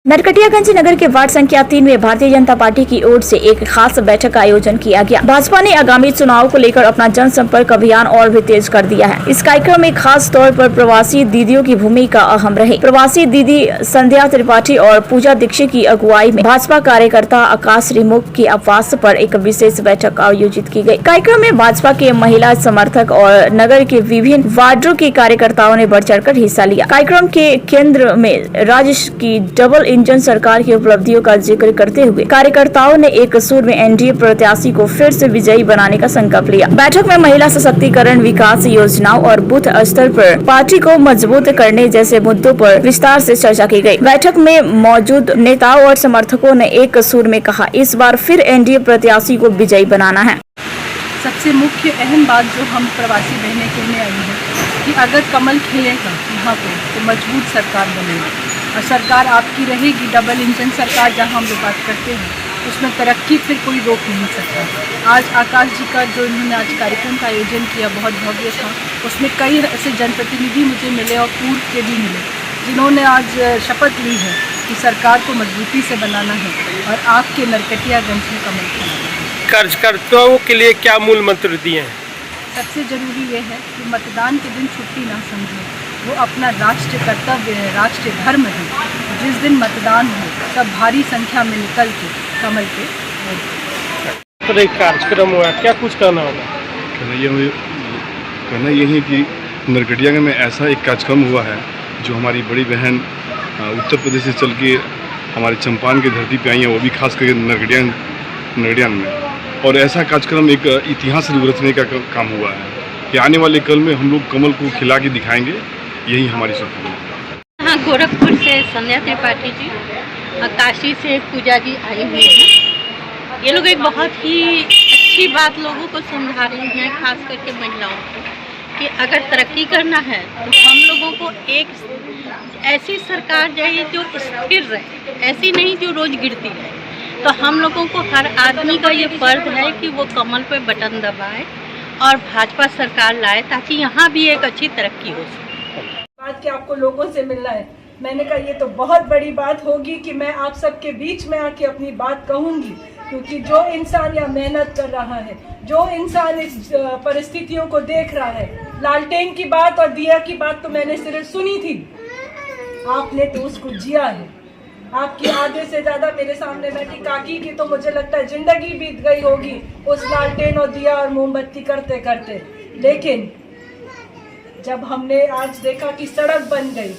नरकटियागंज नगर के वार्ड संख्या 3 में भारतीय जनता पार्टी की ओर से एक खास बैठक का आयोजन किया गया। भाजपा ने आगामी चुनाव को लेकर अपना जनसंपर्क अभियान और भी तेज कर दिया है। इस कार्यक्रम में खास तौर पर प्रवासी दीदियों की भूमिका अहम रही। प्रवासी दीदी संध्या त्रिपाठी और पूजा दीक्षित की अगुवाई में भाजपा कार्यकर्ता आकाश रिमुख की आवास पर एक विशेष बैठक आयोजित की गयी। कार्यक्रम में भाजपा के महिला समर्थक और नगर के विभिन्न वार्डों के कार्यकर्ताओं ने बढ़ चढ़कर हिस्सा लिया। कार्यक्रम के केंद्र में राज्य की डबल इंजन सरकार की उपलब्धियों का जिक्र करते हुए कार्यकर्ताओं ने एक सुर में एनडीए प्रत्याशी को फिर से विजयी बनाने का संकल्प लिया। बैठक में महिला सशक्तिकरण, विकास योजनाओं और बूथ स्तर पर पार्टी को मजबूत करने जैसे मुद्दों पर विस्तार से चर्चा की गई। बैठक में मौजूद नेताओं और समर्थकों ने एक सुर में कहा, इस बार फिर एनडीए प्रत्याशी को विजयी बनाना है। सबसे मुख्य अहम बात जो हम प्रवासी बहनें कहने आई है कि अगर कमल खिलेगा यहाँ पे तो मजबूत सरकार बनेगी और सरकार आपकी रहेगी। डबल इंजन सरकार जहाँ हम लोग बात करते हैं उसमें तरक्की फिर कोई रोक नहीं सकता। आज आकाश जी का जो इन्होंने आज कार्यक्रम का आयोजन किया बहुत भव्य था। उसमें कई ऐसे जनप्रतिनिधि मुझे मिले और पूर्व के भी मिले जिन्होंने आज शपथ ली है कि सरकार को मजबूती से बनाना है और आपके नरकटियागंज में कमल खिलाना है। कार्यकर्ताओं के लिए क्या मूल मंत्र दिए हैं? सबसे जरूरी ये है कि मतदान के दिन छुट्टी ना समझें, वो अपना राष्ट्रीय कर्तव्य है, राष्ट्रीय धर्म है। जिस दिन मतदान हो सब भारी संख्या में निकल के कमल पे तो एक कार्यक्रम हुआ, क्या कुछ कहना होगा? कहना ये है कि नरकटियागंज में ऐसा एक कार्यक्रम हुआ है जो हमारी बड़ी बहन उत्तर प्रदेश से चल के हमारे चंपारण की धरती पे आई है, वो भी खास करके नरकटियागंज में। और ऐसा कार्यक्रम एक इतिहास रचने का काम हुआ है कि आने वाले कल में हम लोग कमल को खिला के दिखाएंगे, यही हमारी शुभकामना है। हाँ, गोरखपुर से संध्या त्रिपाठी जी, काशी से पूजा जी आई हुई हैं। ये लोग एक बहुत ही अच्छी बात लोगों को समझा रही हैं, खास करके महिलाओं को, कि अगर तरक्की करना है तो हम लोगों को एक ऐसी सरकार चाहिए जो स्थिर रहे, ऐसी नहीं जो रोज़ गिरती रहे। तो हम लोगों को हर आदमी का ये फर्ज है कि वो कमल पे बटन दबाए और भाजपा सरकार लाए ताकि यहाँ भी एक अच्छी तरक्की हो सके। बात कि आपको लोगों से मिलना है, मैंने कहा ये तो बहुत बड़ी बात होगी कि मैं आप सबके बीच में आके अपनी बात कहूँगी, क्योंकि जो इंसान यहाँ मेहनत कर रहा है, जो इंसान इस परिस्थितियों को देख रहा है, लालटेन की बात और दिया की बात तो मैंने सिर्फ सुनी थी, आपने तो उसको जिया है। आपकी आधे से ज्यादा मेरे सामने बैठी काकी की तो मुझे लगता है जिंदगी बीत गई होगी उस लालटेन और दिया और मोमबत्ती करते करते। लेकिन जब हमने आज देखा कि सड़क बन गई,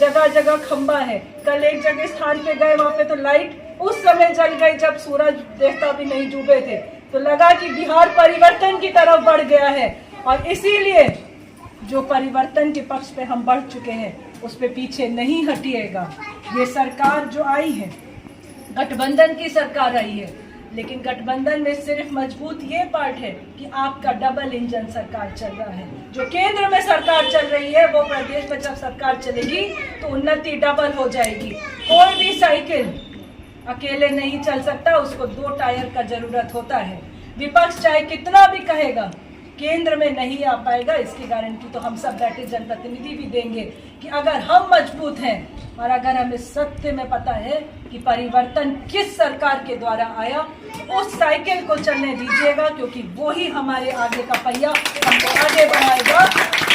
जगह जगह खंबा है, कल एक जगह स्थान पे गए वहां पे तो लाइट उस समय जल गई जब सूरज देवता भी नहीं डूबे थे, तो लगा कि बिहार परिवर्तन की तरफ बढ़ गया है। और इसीलिए जो परिवर्तन के पक्ष पे हम बढ़ चुके हैं उस पे पीछे नहीं हटिएगा। ये सरकार जो आई है गठबंधन की सरकार आई है, लेकिन गठबंधन में सिर्फ मजबूत ये पार्ट है कि आपका डबल इंजन सरकार चल रहा है। जो केंद्र में सरकार चल रही है वो प्रदेश में जब सरकार चलेगी तो उन्नति डबल हो जाएगी। कोई भी साइकिल अकेले नहीं चल सकता, उसको 2 टायर का जरूरत होता है। विपक्ष चाहे कितना भी कहेगा केंद्र में नहीं आ पाएगा, इसकी गारंटी तो हम सब बैठे जनप्रतिनिधि भी देंगे कि अगर हम मजबूत हैं और अगर हमें सत्य में पता है कि परिवर्तन किस सरकार के द्वारा आया, तो उस साइकिल को चलने दीजिएगा, क्योंकि वो ही हमारे आगे का पहिया हमको आगे बढ़ाएगा।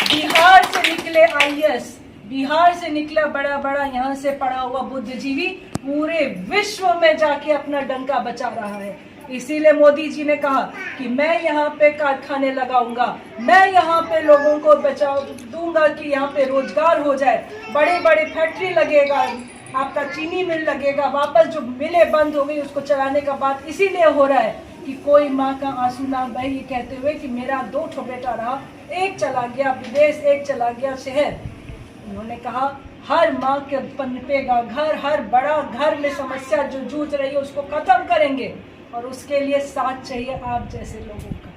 बिहार से निकले आईएएस, बिहार से निकला बड़ा बड़ा यहाँ से पढ़ा हुआ बुद्धिजीवी पूरे विश्व में जाके अपना डंका बचा रहा है। इसीलिए मोदी जी ने कहा कि मैं यहाँ पे कारखाने लगाऊंगा, मैं यहाँ पे लोगों को बचा दूंगा कि यहाँ पे रोजगार हो जाए, बड़े बड़े फैक्ट्री लगेगा, आपका चीनी मिल लगेगा, वापस जो मिलें बंद हो गई उसको चलाने का बात इसीलिए हो रहा है कि कोई माँ का आंसू ना बहे, ये कहते हुए कि मेरा 2 ठो बेटा रहा, एक चला गया विदेश, एक चला गया शहर। उन्होंने कहा हर माँ के पनपेगा घर, हर बड़ा घर में समस्या जो जूझ रही है उसको खत्म करेंगे और उसके लिए साथ चाहिए आप जैसे लोगों का।